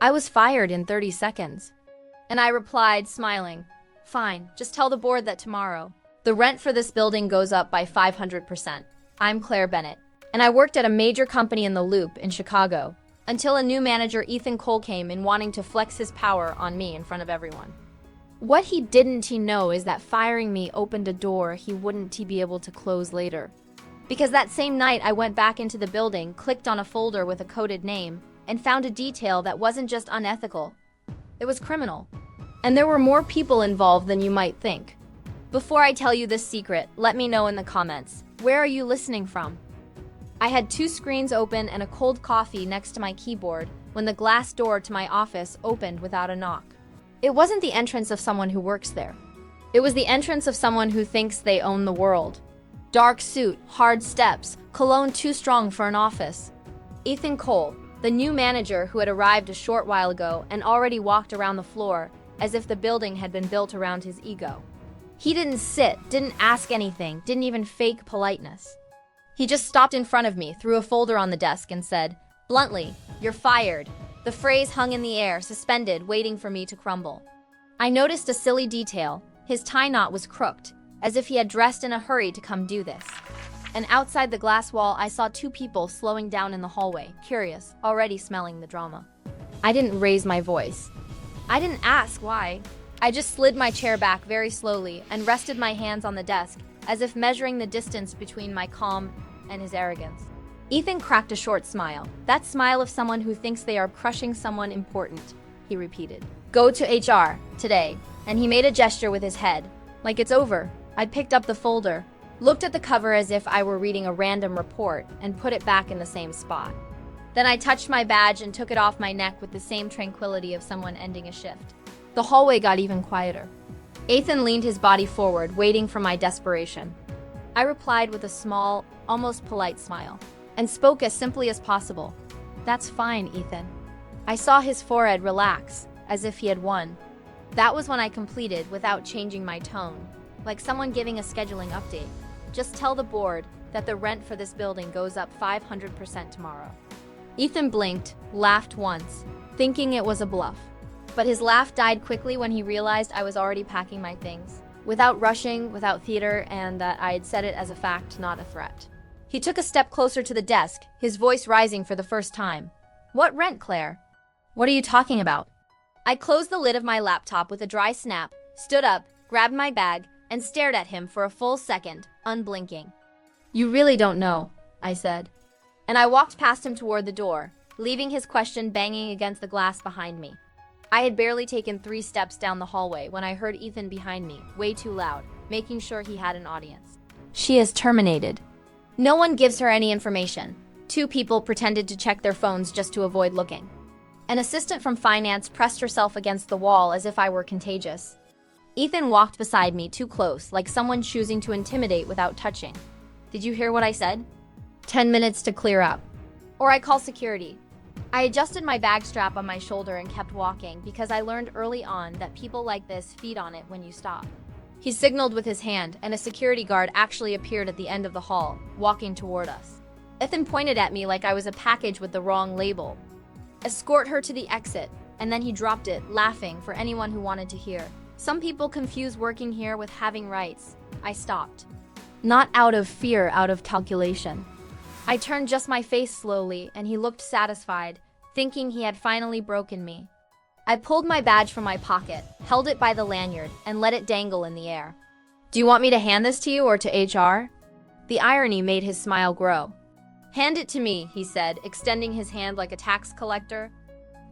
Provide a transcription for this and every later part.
I was fired in 30 seconds. And I replied, smiling, "Fine, just tell the board that tomorrow the rent for this building goes up by 500%. I'm Claire Bennett, and I worked at a major company in the Loop in Chicago until a new manager, Ethan Cole, came in wanting to flex his power on me in front of everyone. What he didn't know is that firing me opened a door he wouldn't be able to close later. Because that same night I went back into the building, clicked on a folder with a coded name, and found a detail that wasn't just unethical. It was criminal. And there were more people involved than you might think. Before I tell you this secret, let me know in the comments, where are you listening from? I had 2 screens open and a cold coffee next to my keyboard when the glass door to my office opened without a knock. It wasn't the entrance of someone who works there. It was the entrance of someone who thinks they own the world. Dark suit, hard steps, cologne too strong for an office. Ethan Cole, the new manager who had arrived a short while ago and already walked around the floor as if the building had been built around his ego. He didn't sit, didn't ask anything, didn't even fake politeness. He just stopped in front of me, threw a folder on the desk, and said, bluntly, "You're fired." The phrase hung in the air, suspended, waiting for me to crumble. I noticed a silly detail. His tie knot was crooked, as if he had dressed in a hurry to come do this. And outside the glass wall, I saw 2 people slowing down in the hallway, curious, already smelling the drama. I didn't raise my voice. I didn't ask why. I just slid my chair back very slowly and rested my hands on the desk, as if measuring the distance between my calm and his arrogance. Ethan cracked a short smile. That smile of someone who thinks they are crushing someone important, he repeated. "Go to HR, today." And he made a gesture with his head. Like it's over. I picked up the folder, looked at the cover as if I were reading a random report, and put it back in the same spot. Then I touched my badge and took it off my neck with the same tranquility of someone ending a shift. The hallway got even quieter. Ethan leaned his body forward, waiting for my desperation. I replied with a small, almost polite smile, and spoke as simply as possible. "That's fine, Ethan." I saw his forehead relax, as if he had won. That was when I completed, without changing my tone, like someone giving a scheduling update. "Just tell the board that the rent for this building goes up 500% tomorrow." Ethan blinked, laughed once, thinking it was a bluff. But his laugh died quickly when he realized I was already packing my things, without rushing, without theater, and that I had said it as a fact, not a threat. He took a step closer to the desk, his voice rising for the first time. "What rent, Claire? What are you talking about?" I closed the lid of my laptop with a dry snap, stood up, grabbed my bag, and stared at him for a full second, unblinking. "You really don't know," I said. And I walked past him toward the door, leaving his question banging against the glass behind me. I had barely taken 3 steps down the hallway when I heard Ethan behind me, way too loud, making sure he had an audience. "She is terminated. No one gives her any information." 2 people pretended to check their phones just to avoid looking. An assistant from finance pressed herself against the wall as if I were contagious. Ethan walked beside me too close, like someone choosing to intimidate without touching. "Did you hear what I said? 10 minutes to clear up, or I call security." I adjusted my bag strap on my shoulder and kept walking because I learned early on that people like this feed on it when you stop. He signaled with his hand, and a security guard actually appeared at the end of the hall, walking toward us. Ethan pointed at me like I was a package with the wrong label. "Escort her to the exit," and then he dropped it, laughing for anyone who wanted to hear. "Some people confuse working here with having rights." I stopped. Not out of fear, out of calculation. I turned just my face slowly, and he looked satisfied, thinking he had finally broken me. I pulled my badge from my pocket, held it by the lanyard, and let it dangle in the air. "Do you want me to hand this to you or to HR?" The irony made his smile grow. "Hand it to me," he said, extending his hand like a tax collector.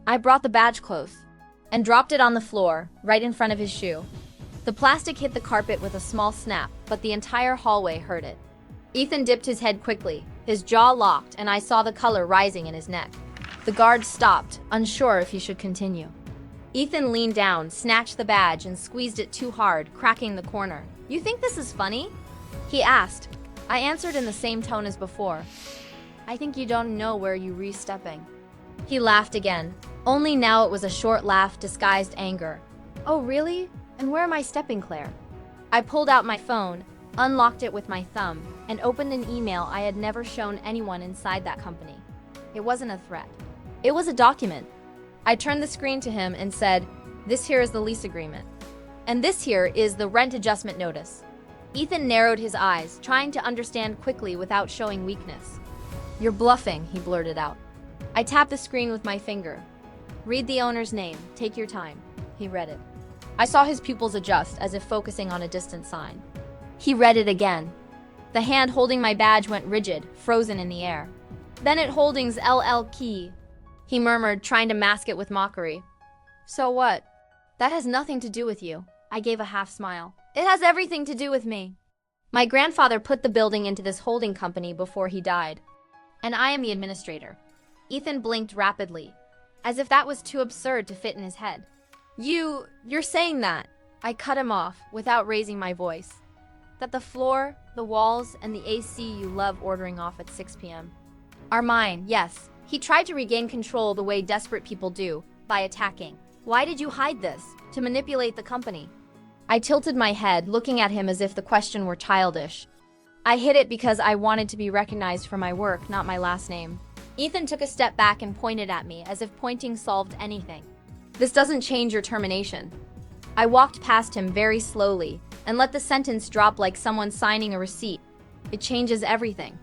I brought the badge close and dropped it on the floor, right in front of his shoe. The plastic hit the carpet with a small snap, but the entire hallway heard it. Ethan dipped his head quickly, his jaw locked, and I saw the color rising in his neck. The guard stopped, unsure if he should continue. Ethan leaned down, snatched the badge, and squeezed it too hard, cracking the corner. "You think this is funny?" he asked. I answered in the same tone as before. "I think you don't know where you're re-stepping." He laughed again, only now it was a short laugh disguised anger. "Oh, really? And where am I stepping, Claire?" I pulled out my phone, unlocked it with my thumb, and opened an email I had never shown anyone inside that company. It wasn't a threat. It was a document. I turned the screen to him and said, "This here is the lease agreement. And this here is the rent adjustment notice." Ethan narrowed his eyes, trying to understand quickly without showing weakness. "You're bluffing," he blurted out. I tapped the screen with my finger. "Read the owner's name. Take your time." He read it. I saw his pupils adjust, as if focusing on a distant sign. He read it again. The hand holding my badge went rigid, frozen in the air. "Bennett Holdings LL Key," he murmured, trying to mask it with mockery. "So what? That has nothing to do with you." I gave a half smile. "It has everything to do with me. My grandfather put the building into this holding company before he died. And I am the administrator." Ethan blinked rapidly, as if that was too absurd to fit in his head. You're saying that?" I cut him off, without raising my voice. "That the floor, the walls, and the AC you love ordering off at 6 p.m. are mine, yes." He tried to regain control the way desperate people do, by attacking. "Why did you hide this? To manipulate the company?" I tilted my head, looking at him as if the question were childish. "I hid it because I wanted to be recognized for my work, not my last name." Ethan took a step back and pointed at me, as if pointing solved anything. "This doesn't change your termination." I walked past him very slowly and let the sentence drop like someone signing a receipt. "It changes everything.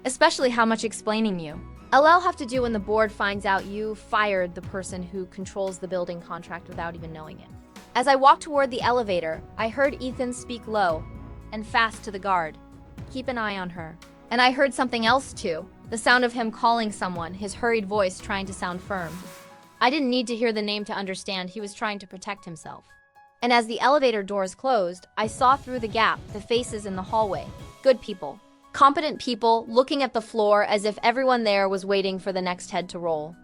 Especially how much explaining you I'll have to do when the board finds out you fired the person who controls the building contract without even knowing it." As I walked toward the elevator, I heard Ethan speak low and fast to the guard. "Keep an eye on her." And I heard something else too, the sound of him calling someone, his hurried voice trying to sound firm. I didn't need to hear the name to understand he was trying to protect himself. And as the elevator doors closed, I saw through the gap the faces in the hallway. Good people. Competent people looking at the floor as if everyone there was waiting for the next head to roll.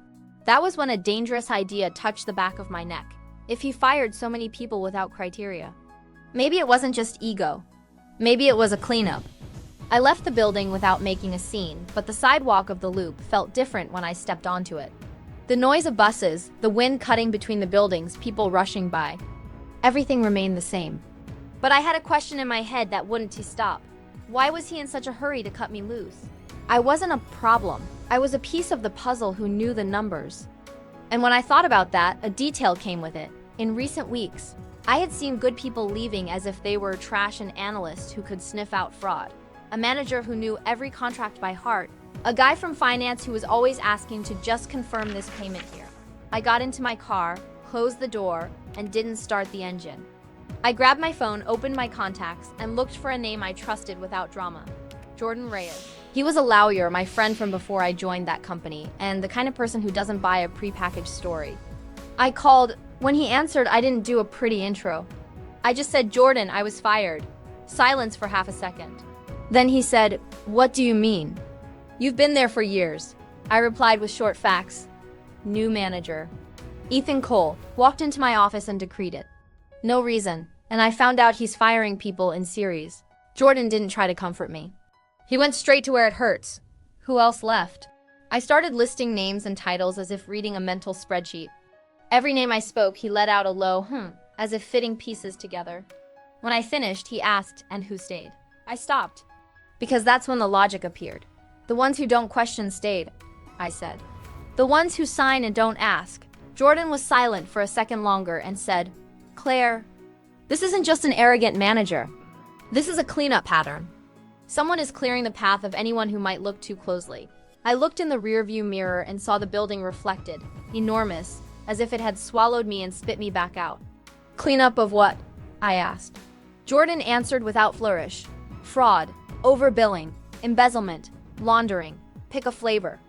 That was when a dangerous idea touched the back of my neck. If he fired so many people without criteria, maybe it wasn't just ego. Maybe it was a cleanup. I left the building without making a scene, but the sidewalk of the loop felt different when I stepped onto it. The noise of buses, the wind cutting between the buildings, people rushing by. Everything remained the same. But I had a question in my head that wouldn't stop. Why was he in such a hurry to cut me loose? I wasn't a problem. I was a piece of the puzzle who knew the numbers. And when I thought about that, a detail came with it. In recent weeks, I had seen good people leaving as if they were trash and analysts who could sniff out fraud. A manager who knew every contract by heart. A guy from finance who was always asking to just confirm this payment here. I got into my car, closed the door, and didn't start the engine. I grabbed my phone, opened my contacts, and looked for a name I trusted without drama. Jordan Reyes. He was a lawyer, my friend from before I joined that company, and the kind of person who doesn't buy a prepackaged story. I called. When he answered, I didn't do a pretty intro. I just said, "Jordan, I was fired." Silence for half a second. Then he said, "What do you mean?" "You've been there for years." I replied with short facts. "New manager, Ethan Cole, walked into my office and decreed it. No reason, and I found out he's firing people in series. Jordan didn't try to comfort me. He went straight to where it hurts. Who else left? I started listing names and titles as if reading a mental spreadsheet. Every name I spoke, he let out a low as if fitting pieces together. When I finished, he asked, "And who stayed?" I stopped, because that's when the logic appeared. "The ones who don't question stayed," I said. "The ones who sign and don't ask." Jordan was silent for a second longer and said, "Claire, this isn't just an arrogant manager. This is a cleanup pattern. Someone is clearing the path of anyone who might look too closely." I looked in the rearview mirror and saw the building reflected, enormous, as if it had swallowed me and spit me back out. "Cleanup of what?" I asked. Jordan answered without flourish. "Fraud, overbilling, embezzlement, laundering. Pick a flavor."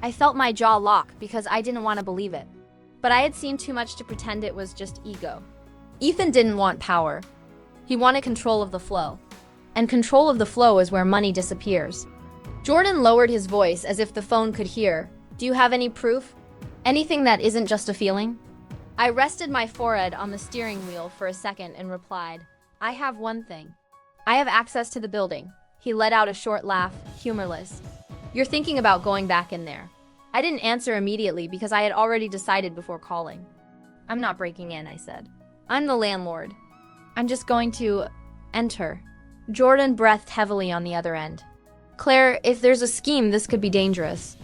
I felt my jaw lock because I didn't want to believe it. But I had seen too much to pretend it was just ego. Ethan didn't want power. He wanted control of the flow. And control of the flow is where money disappears. Jordan lowered his voice as if the phone could hear. "Do you have any proof? Anything that isn't just a feeling?" I rested my forehead on the steering wheel for a second and replied, "I have one thing. I have access to the building." He let out a short laugh, humorless. "You're thinking about going back in there." I didn't answer immediately because I had already decided before calling. "I'm not breaking in," I said. "I'm the landlord. I'm just going to enter." Jordan breathed heavily on the other end. "Claire, if there's a scheme, this could be dangerous.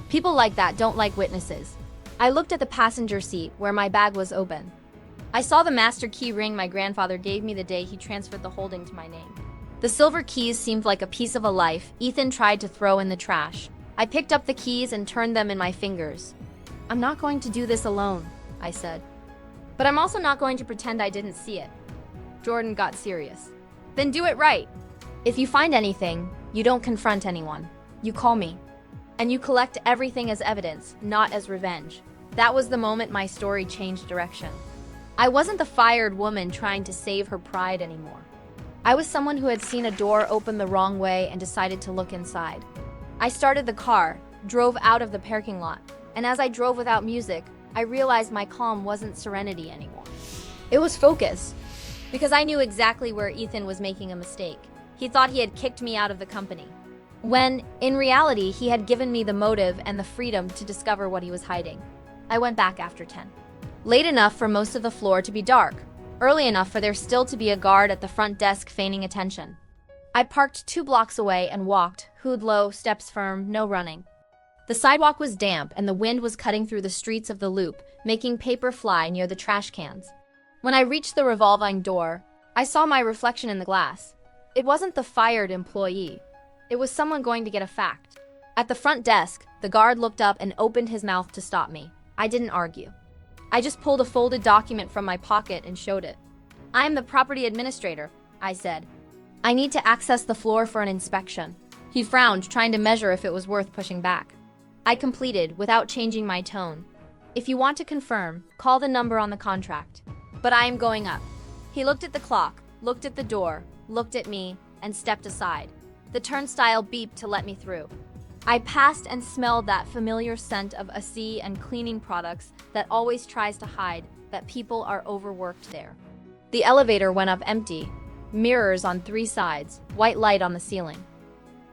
People like that don't like witnesses." I looked at the passenger seat where my bag was open. I saw the master key ring my grandfather gave me the day he transferred the holding to my name. The silver keys seemed like a piece of a life Ethan tried to throw in the trash. I picked up the keys and turned them in my fingers. "I'm not going to do this alone," I said. "But I'm also not going to pretend I didn't see it." Jordan got serious. "Then do it right. If you find anything, you don't confront anyone. You call me. And you collect everything as evidence, not as revenge." That was the moment my story changed direction. I wasn't the fired woman trying to save her pride anymore. I was someone who had seen a door open the wrong way and decided to look inside. I started the car, drove out of the parking lot, and as I drove without music, I realized my calm wasn't serenity anymore. It was focus, because I knew exactly where Ethan was making a mistake. He thought he had kicked me out of the company, when, in reality, he had given me the motive and the freedom to discover what he was hiding. I went back after 10. Late enough for most of the floor to be dark, early enough for there still to be a guard at the front desk feigning attention. I parked 2 blocks away and walked, hood low, steps firm, no running. The sidewalk was damp and the wind was cutting through the streets of the loop, making paper fly near the trash cans. When I reached the revolving door, I saw my reflection in the glass. It wasn't the fired employee. It was someone going to get a fact. At the front desk, the guard looked up and opened his mouth to stop me. I didn't argue. I just pulled a folded document from my pocket and showed it. "I am the property administrator," I said. "I need to access the floor for an inspection." He frowned, trying to measure if it was worth pushing back. I completed, without changing my tone. "If you want to confirm, call the number on the contract. But I am going up." He looked at the clock, looked at the door, looked at me, and stepped aside. The turnstile beeped to let me through. I passed and smelled that familiar scent of AC and cleaning products that always tries to hide that people are overworked there. The elevator went up empty, mirrors on 3 sides, white light on the ceiling.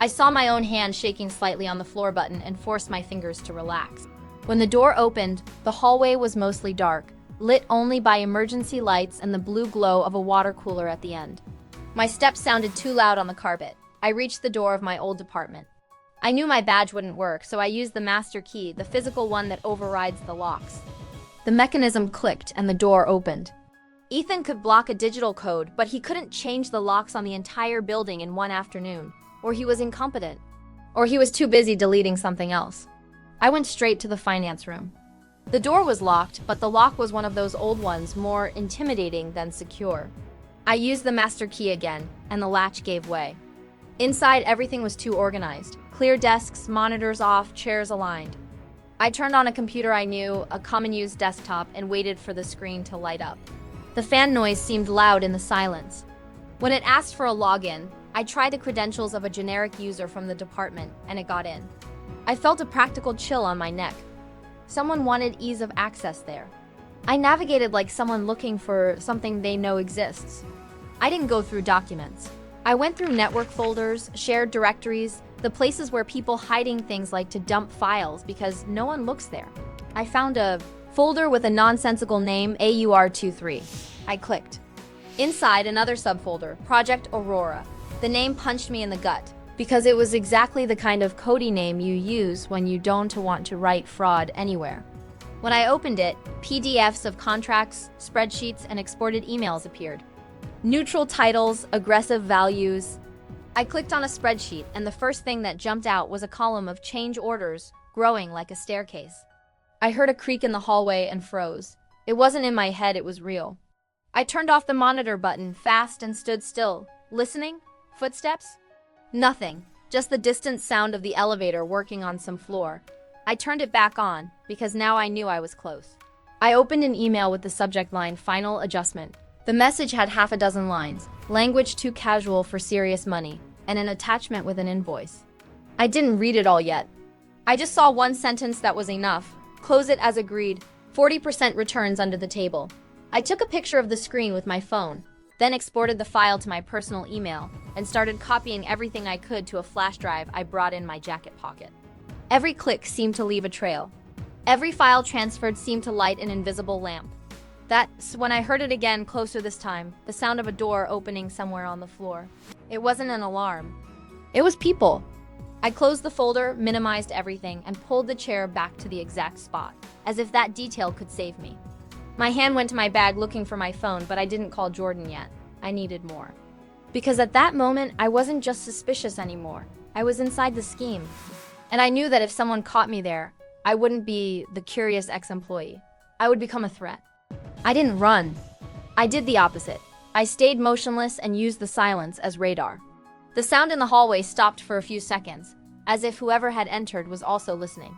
I saw my own hand shaking slightly on the floor button and forced my fingers to relax. When the door opened, the hallway was mostly dark, lit only by emergency lights and the blue glow of a water cooler at the end. My steps sounded too loud on the carpet. I reached the door of my old department. I knew my badge wouldn't work, so I used the master key, the physical one that overrides the locks. The mechanism clicked and the door opened. Ethan could block a digital code, but he couldn't change the locks on the entire building in one afternoon. Or he was incompetent. Or he was too busy deleting something else. I went straight to the finance room. The door was locked, but the lock was one of those old ones, more intimidating than secure. I used the master key again, and the latch gave way. Inside, everything was too organized. Clear desks, monitors off, chairs aligned. I turned on a computer I knew, a common-use desktop, and waited for the screen to light up. The fan noise seemed loud in the silence. When it asked for a login, I tried the credentials of a generic user from the department, and it got in. I felt a practical chill on my neck. Someone wanted ease of access there. I navigated like someone looking for something they know exists. I didn't go through documents. I went through network folders, shared directories, the places where people hiding things like to dump files because no one looks there. I found a folder with a nonsensical name, AUR23. I clicked. Inside, another subfolder, Project Aurora. The name punched me in the gut because it was exactly the kind of codey name you use when you don't want to write fraud anywhere. When I opened it, PDFs of contracts, spreadsheets, and exported emails appeared. Neutral titles, aggressive values. I clicked on a spreadsheet, and the first thing that jumped out was a column of change orders growing like a staircase. I heard a creak in the hallway and froze. It wasn't in my head, it was real. I turned off the monitor button fast and stood still, listening. Footsteps? Nothing, just the distant sound of the elevator working on some floor. I turned it back on, because now I knew I was close. I opened an email with the subject line, Final Adjustment. The message had 6 lines, language too casual for serious money, and an attachment with an invoice. I didn't read it all yet. I just saw one sentence that was enough. Close it as agreed. 40% returns under the table. I took a picture of the screen with my phone, then exported the file to my personal email, and started copying everything I could to a flash drive I brought in my jacket pocket. Every click seemed to leave a trail. Every file transferred seemed to light an invisible lamp. That's when I heard it again, closer this time, the sound of a door opening somewhere on the floor. It wasn't an alarm. It was people. I closed the folder, minimized everything, and pulled the chair back to the exact spot, as if that detail could save me. My hand went to my bag looking for my phone, but I didn't call Jordan yet. I needed more. Because at that moment, I wasn't just suspicious anymore. I was inside the scheme. And I knew that if someone caught me there, I wouldn't be the curious ex-employee. I would become a threat. I didn't run. I did the opposite. I stayed motionless and used the silence as radar. The sound in the hallway stopped for a few seconds, as if whoever had entered was also listening.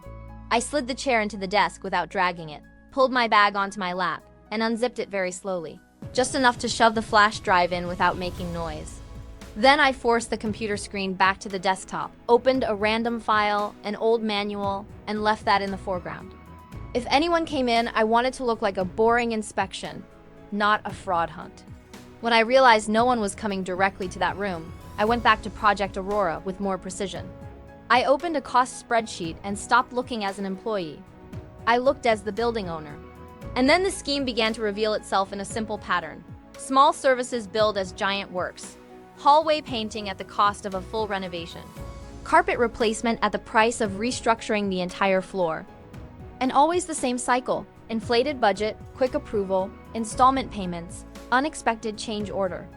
I slid the chair into the desk without dragging it, pulled my bag onto my lap, and unzipped it very slowly, just enough to shove the flash drive in without making noise. Then I forced the computer screen back to the desktop, opened a random file, an old manual, and left that in the foreground. If anyone came in, I wanted to look like a boring inspection, not a fraud hunt. When I realized no one was coming directly to that room, I went back to Project Aurora with more precision. I opened a cost spreadsheet and stopped looking as an employee. I looked as the building owner. And then the scheme began to reveal itself in a simple pattern. Small services billed as giant works. Hallway painting at the cost of a full renovation. Carpet replacement at the price of restructuring the entire floor. And always the same cycle. Inflated budget, quick approval, installment payments, unexpected change order.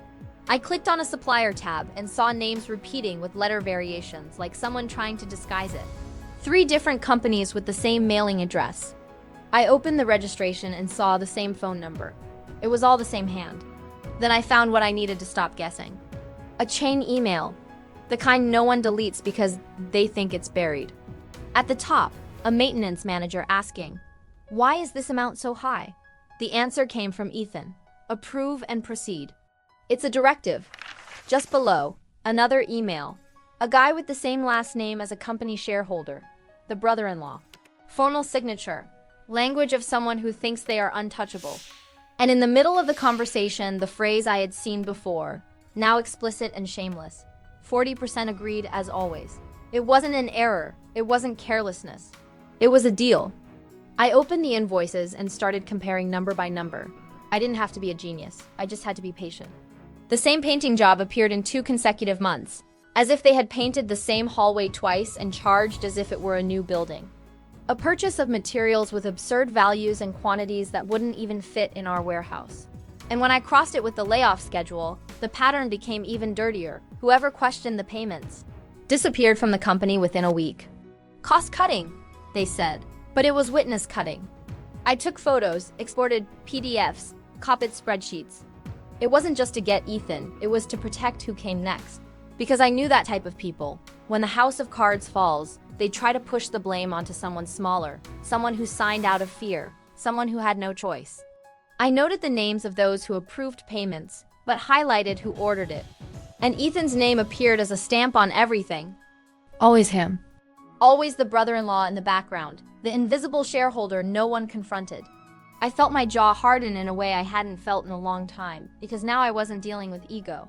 I clicked on a supplier tab and saw names repeating with letter variations, like someone trying to disguise it. 3 different companies with the same mailing address. I opened the registration and saw the same phone number. It was all the same hand. Then I found what I needed to stop guessing. A chain email, the kind no one deletes because they think it's buried. At the top, a maintenance manager asking, "Why is this amount so high?" The answer came from Ethan. Approve and proceed. It's a directive. Just below, another email. A guy with the same last name as a company shareholder. The brother-in-law. Formal signature. Language of someone who thinks they are untouchable. And in the middle of the conversation, the phrase I had seen before, now explicit and shameless. 40% agreed as always. It wasn't an error. It wasn't carelessness. It was a deal. I opened the invoices and started comparing number by number. I didn't have to be a genius. I just had to be patient. The same painting job appeared in 2 consecutive months, as if they had painted the same hallway twice and charged as if it were a new building. A purchase of materials with absurd values and quantities that wouldn't even fit in our warehouse. And when I crossed it with the layoff schedule, the pattern became even dirtier. Whoever questioned the payments disappeared from the company within a week. Cost cutting, they said, but it was witness cutting. I took photos, exported PDFs, copied spreadsheets. It wasn't just to get Ethan, it was to protect who came next. Because I knew that type of people. When the house of cards falls, they try to push the blame onto someone smaller, someone who signed out of fear, someone who had no choice. I noted the names of those who approved payments, but highlighted who ordered it. And Ethan's name appeared as a stamp on everything. Always him. Always the brother-in-law in the background, the invisible shareholder no one confronted. I felt my jaw harden in a way I hadn't felt in a long time, because now I wasn't dealing with ego.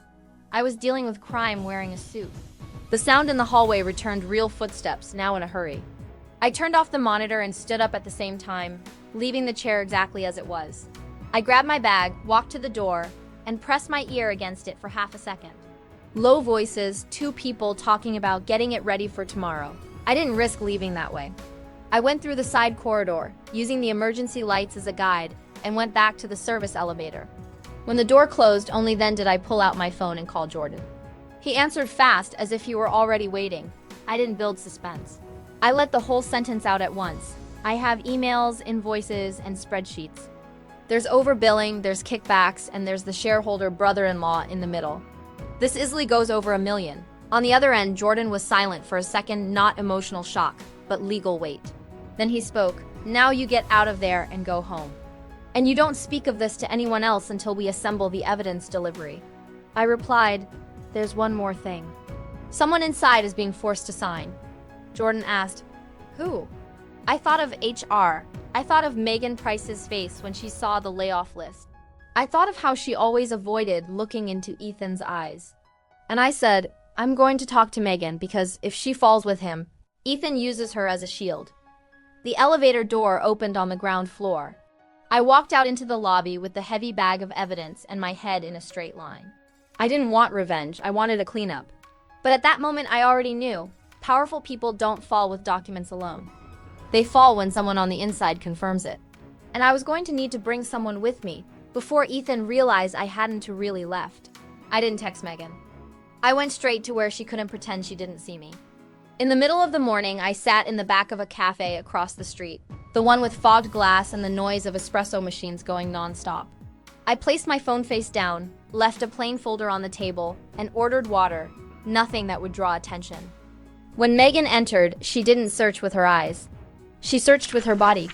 I was dealing with crime wearing a suit. The sound in the hallway returned real footsteps, now in a hurry. I turned off the monitor and stood up at the same time, leaving the chair exactly as it was. I grabbed my bag, walked to the door, and pressed my ear against it for half a second. Low voices, 2 people talking about getting it ready for tomorrow. I didn't risk leaving that way. I went through the side corridor, using the emergency lights as a guide, and went back to the service elevator. When the door closed, only then did I pull out my phone and call Jordan. He answered fast, as if he were already waiting. I didn't build suspense. I let the whole sentence out at once. I have emails, invoices, and spreadsheets. There's overbilling, there's kickbacks, and there's the shareholder brother-in-law in the middle. This easily goes over $1 million. On the other end, Jordan was silent for a second, not emotional shock, but legal weight. Then he spoke, "Now you get out of there and go home. And you don't speak of this to anyone else until we assemble the evidence delivery." I replied, "There's one more thing. Someone inside is being forced to sign." Jordan asked, "Who?" I thought of HR. I thought of Megan Price's face when she saw the layoff list. I thought of how she always avoided looking into Ethan's eyes. And I said, "I'm going to talk to Megan because if she falls with him, Ethan uses her as a shield." The elevator door opened on the ground floor. I walked out into the lobby with the heavy bag of evidence and my head in a straight line. I didn't want revenge, I wanted a cleanup. But at that moment I already knew. Powerful people don't fall with documents alone. They fall when someone on the inside confirms it. And I was going to need to bring someone with me before Ethan realized I hadn't really left. I didn't text Megan. I went straight to where she couldn't pretend she didn't see me. In the middle of the morning, I sat in the back of a cafe across the street, the one with fogged glass and the noise of espresso machines going non-stop. I placed my phone face down, left a plain folder on the table, and ordered water, nothing that would draw attention. When Megan entered, she didn't search with her eyes. She searched with her body.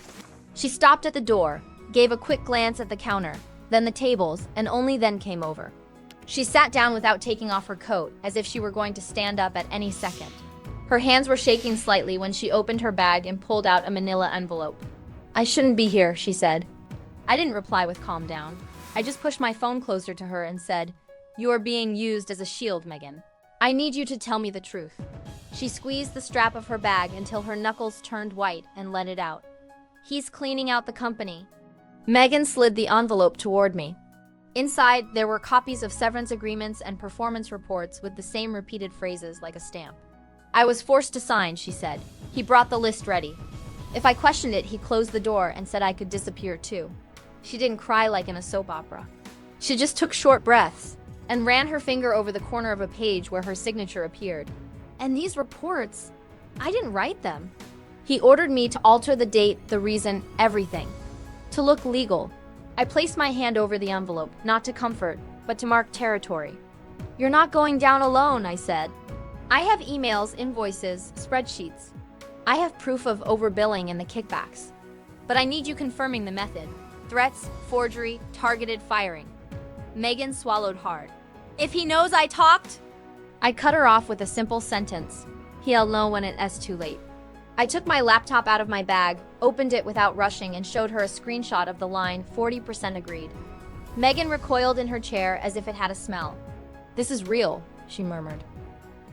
She stopped at the door, gave a quick glance at the counter, then the tables, and only then came over. She sat down without taking off her coat, as if she were going to stand up at any second. Her hands were shaking slightly when she opened her bag and pulled out a manila envelope. "I shouldn't be here," she said. I didn't reply with calm down. I just pushed my phone closer to her and said, "You are being used as a shield, Megan. I need you to tell me the truth." She squeezed the strap of her bag until her knuckles turned white and let it out. "He's cleaning out the company." Megan slid the envelope toward me. Inside, there were copies of severance agreements and performance reports with the same repeated phrases like a stamp. "I was forced to sign," she said. He brought the list ready. If I questioned it, he closed the door and said I could disappear too. She didn't cry like in a soap opera. She just took short breaths and ran her finger over the corner of a page where her signature appeared. "And these reports, I didn't write them." He ordered me to alter the date, the reason, everything. To look legal. I placed my hand over the envelope, not to comfort, but to mark territory. "You're not going down alone," I said. "I have emails, invoices, spreadsheets. I have proof of overbilling and the kickbacks. But I need you confirming the method. Threats, forgery, targeted firing." Megan swallowed hard. "If he knows I talked?" I cut her off with a simple sentence. "He'll know when it's too late." I took my laptop out of my bag, opened it without rushing, and showed her a screenshot of the line 40% agreed. Megan recoiled in her chair as if it had a smell. "This is real," she murmured.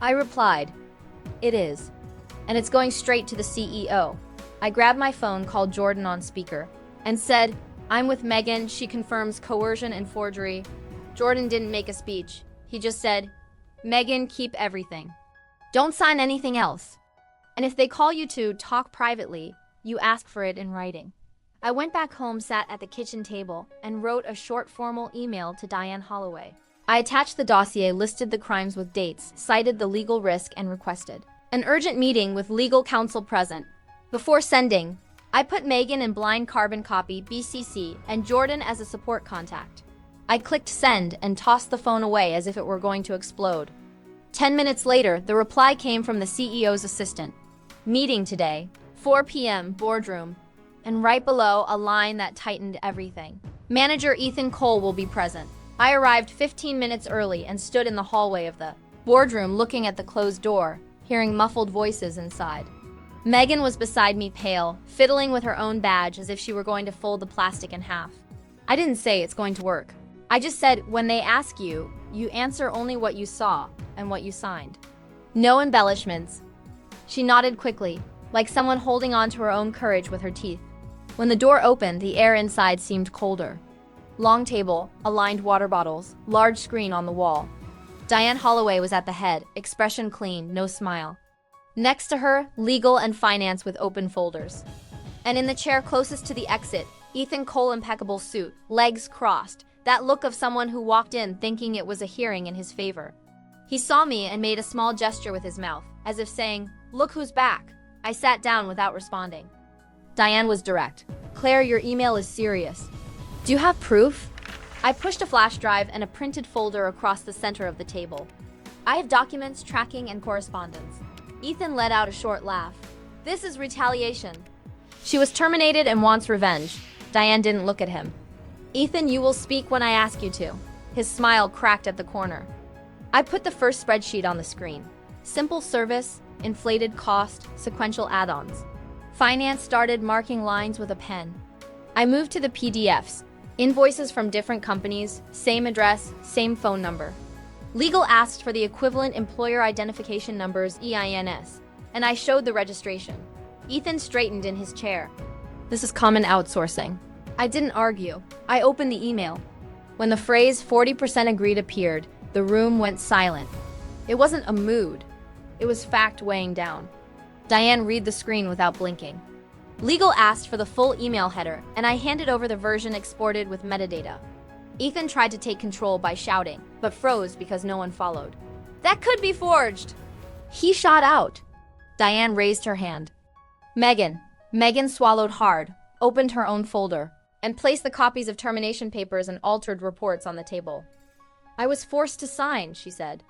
I replied, "It is. And it's going straight to the CEO." I grabbed my phone, called Jordan on speaker, and said, "I'm with Megan. She confirms coercion and forgery." Jordan didn't make a speech. He just said, "Megan, keep everything. Don't sign anything else. And if they call you to talk privately, you ask for it in writing." I went back home, sat at the kitchen table, and wrote a short formal email to Diane Holloway. I attached the dossier, listed the crimes with dates, cited the legal risk, and requested an urgent meeting with legal counsel present. Before sending, I put Megan in blind carbon copy, BCC, and Jordan as a support contact. I clicked send and tossed the phone away as if it were going to explode. 10 minutes later, the reply came from the CEO's assistant. "Meeting today, 4 p.m., boardroom," and right below a line that tightened everything. "Manager Ethan Cole will be present." I arrived 15 minutes early and stood in the hallway of the boardroom looking at the closed door, hearing muffled voices inside. Megan was beside me, pale, fiddling with her own badge as if she were going to fold the plastic in half. I didn't say it's going to work. I just said, when they ask you, you answer only what you saw and what you signed. No embellishments. She nodded quickly, like someone holding on to her own courage with her teeth. When the door opened, the air inside seemed colder. Long table, aligned water bottles, large screen on the wall. Diane Holloway was at the head, expression clean, no smile. Next to her, legal and finance with open folders. And in the chair closest to the exit, Ethan Cole, impeccable suit, legs crossed, that look of someone who walked in thinking it was a hearing in his favor. He saw me and made a small gesture with his mouth, as if saying, "Look who's back." I sat down without responding. Diane was direct. "Claire, your email is serious. Do you have proof?" I pushed a flash drive and a printed folder across the center of the table. "I have documents, tracking, and correspondence." Ethan let out a short laugh. "This is retaliation. She was terminated and wants revenge." Diane didn't look at him. "Ethan, you will speak when I ask you to." His smile cracked at the corner. I put the first spreadsheet on the screen. Simple service, inflated cost, sequential add-ons. Finance started marking lines with a pen. I moved to the PDFs. Invoices from different companies, same address, same phone number. Legal asked for the equivalent employer identification numbers, EINs, and I showed the registration. Ethan straightened in his chair. "This is common outsourcing." I didn't argue. I opened the email. When the phrase 40% agreed appeared, the room went silent. It wasn't a mood. It was fact weighing down. Diane read the screen without blinking. Legal asked for the full email header, and I handed over the version exported with metadata. Ethan tried to take control by shouting, but froze because no one followed. That could be forged! He shot out. Diane raised her hand. Megan swallowed hard, opened her own folder, and placed the copies of termination papers and altered reports on the table. I was forced to sign, she said.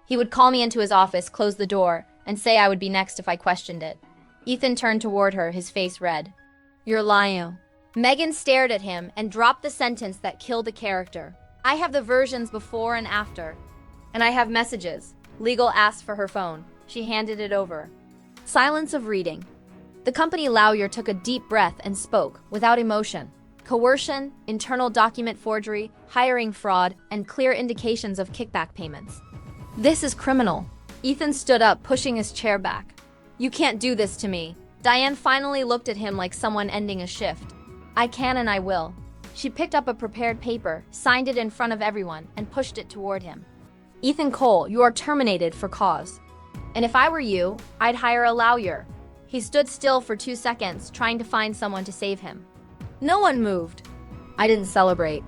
He would call me into his office, close the door, and say I would be next if I questioned it. Ethan turned toward her, his face red. You're lying. Megan stared at him and dropped the sentence that killed a character. I have the versions before and after. And I have messages. Legal asked for her phone. She handed it over. Silence of reading. The company lawyer took a deep breath and spoke, without emotion. Coercion, internal document forgery, hiring fraud, and clear indications of kickback payments. This is criminal. Ethan stood up, pushing his chair back. You can't do this to me. Diane finally looked at him like someone ending a shift. I can and I will. She picked up a prepared paper, signed it in front of everyone, and pushed it toward him. Ethan Cole, you are terminated for cause. And if I were you, I'd hire a lawyer. He stood still for 2 seconds, trying to find someone to save him. No one moved. I didn't celebrate.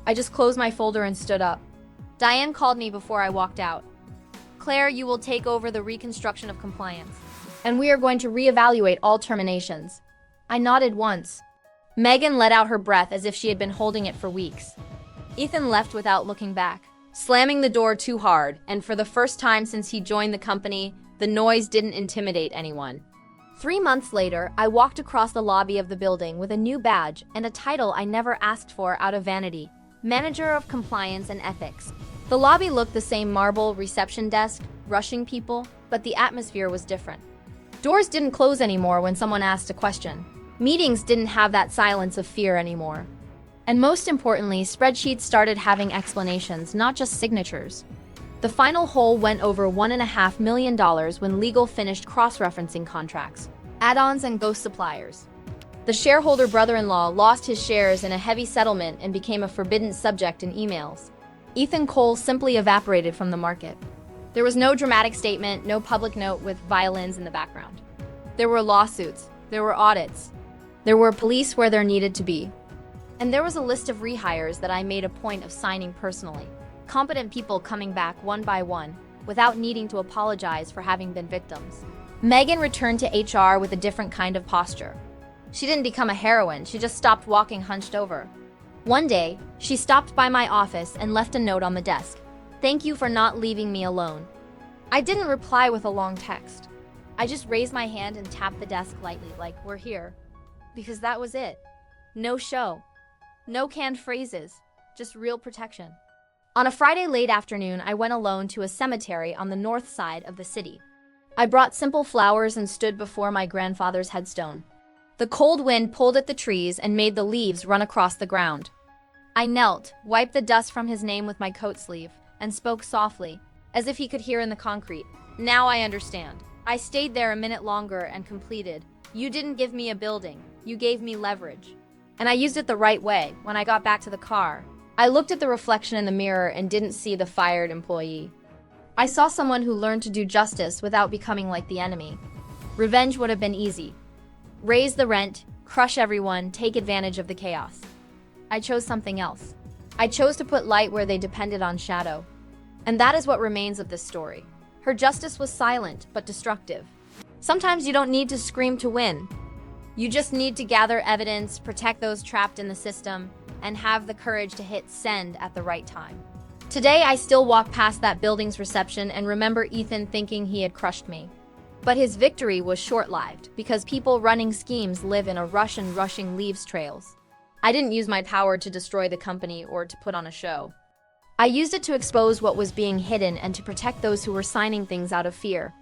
I just closed my folder and stood up. Diane called me before I walked out. Claire, you will take over the reconstruction of compliance. And we are going to reevaluate all terminations. I nodded once. Megan let out her breath as if she had been holding it for weeks. Ethan left without looking back, slamming the door too hard, and for the first time since he joined the company, the noise didn't intimidate anyone. 3 months later, I walked across the lobby of the building with a new badge and a title I never asked for out of vanity, Manager of Compliance and Ethics. The lobby looked the same: marble, reception desk, rushing people, but the atmosphere was different. Doors didn't close anymore when someone asked a question. Meetings didn't have that silence of fear anymore. And most importantly, spreadsheets started having explanations, not just signatures. The final hole went over $1.5 million when legal finished cross-referencing contracts, add-ons, and ghost suppliers. The shareholder brother-in-law lost his shares in a heavy settlement and became a forbidden subject in emails. Ethan Cole simply evaporated from the market. There was no dramatic statement, no public note with violins in the background. There were lawsuits, there were audits, there were police where there needed to be. And there was a list of rehires that I made a point of signing personally. Competent people coming back one by one, without needing to apologize for having been victims. Megan returned to HR with a different kind of posture. She didn't become a heroine, she just stopped walking hunched over. One day, she stopped by my office and left a note on the desk. Thank you for not leaving me alone. I didn't reply with a long text. I just raised my hand and tapped the desk lightly, like, we're here. Because that was it. No show. No canned phrases. Just real protection. On a Friday late afternoon, I went alone to a cemetery on the north side of the city. I brought simple flowers and stood before my grandfather's headstone. The cold wind pulled at the trees and made the leaves run across the ground. I knelt, wiped the dust from his name with my coat sleeve, and spoke softly, as if he could hear in the concrete. Now I understand. I stayed there a minute longer and completed. You didn't give me a building. You gave me leverage. And I used it the right way. When I got back to the car, I looked at the reflection in the mirror and didn't see the fired employee. I saw someone who learned to do justice without becoming like the enemy. Revenge would have been easy. Raise the rent, crush everyone, take advantage of the chaos. I chose something else. I chose to put light where they depended on shadow. And that is what remains of this story. Her justice was silent, but destructive. Sometimes you don't need to scream to win. You just need to gather evidence, protect those trapped in the system, and have the courage to hit send at the right time. Today, I still walk past that building's reception and remember Ethan thinking he had crushed me. But his victory was short-lived, because people running schemes live in a rush, and rushing leaves trails. I didn't use my power to destroy the company or to put on a show. I used it to expose what was being hidden and to protect those who were signing things out of fear.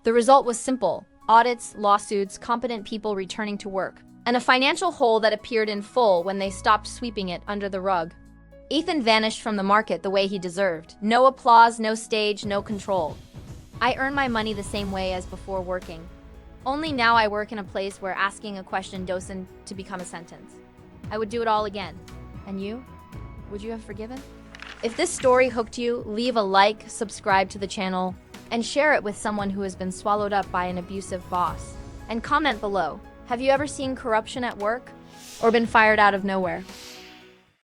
The result was simple: audits, lawsuits, competent people returning to work, and a financial hole that appeared in full when they stopped sweeping it under the rug. Ethan vanished from the market the way he deserved. No applause, no stage, no control. I earn my money the same way as before working. Only now I work in a place where asking a question doesn't to become a sentence. I would do it all again. And you? Would you have forgiven? If this story hooked you, leave a like, subscribe to the channel, and share it with someone who has been swallowed up by an abusive boss. And comment below, have you ever seen corruption at work? Or been fired out of nowhere?